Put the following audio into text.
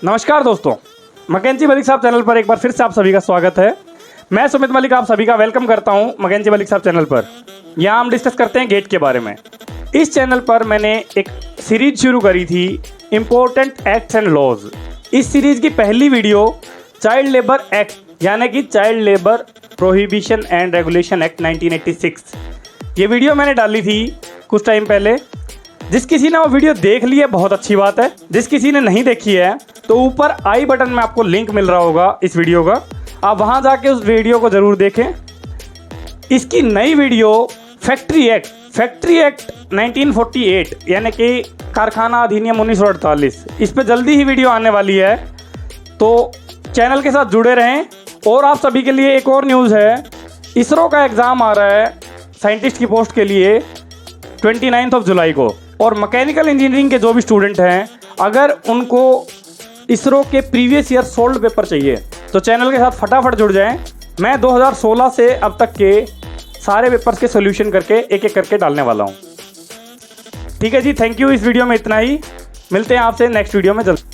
नमस्कार दोस्तों, मैकेंजी मलिक साहब चैनल पर एक बार फिर से आप सभी का स्वागत है। मैं सुमित मलिक आप सभी का वेलकम करता हूं मैकेंजी मलिक साहब चैनल पर। यहां हम डिस्कस करते हैं गेट के बारे में। इस चैनल पर मैंने एक सीरीज शुरू करी थी, इम्पोर्टेंट एक्ट्स एंड लॉज। इस सीरीज की पहली वीडियो चाइल्ड लेबर एक्ट यानी कि child labour prohibition and regulation act 1986, ये वीडियो मैंने डाली थी कुछ टाइम पहले। जिस किसी ने वो वीडियो देख ली है बहुत अच्छी बात है, जिस किसी ने नहीं देखी है तो ऊपर आई बटन में आपको लिंक मिल रहा होगा इस वीडियो का, आप वहां जाके उस वीडियो को ज़रूर देखें। इसकी नई वीडियो फैक्ट्री एक्ट 1948 यानी कि कारखाना अधिनियम 1948, इस पर जल्दी ही वीडियो आने वाली है, तो चैनल के साथ जुड़े रहें। और आप सभी के लिए एक और न्यूज़ है, इसरो का एग्ज़ाम आ रहा है साइंटिस्ट की पोस्ट के लिए 29 जुलाई को। और मैकेनिकल इंजीनियरिंग के जो भी स्टूडेंट हैं, अगर उनको इसरो के प्रीवियस ईयर सोल्ड पेपर चाहिए तो चैनल के साथ फटाफट जुड़ जाएं। मैं 2016 से अब तक के सारे पेपर्स के सॉल्यूशन करके एक एक करके डालने वाला हूं। ठीक है जी, थैंक यू। इस वीडियो में इतना ही, मिलते हैं आपसे नेक्स्ट वीडियो में जल्द।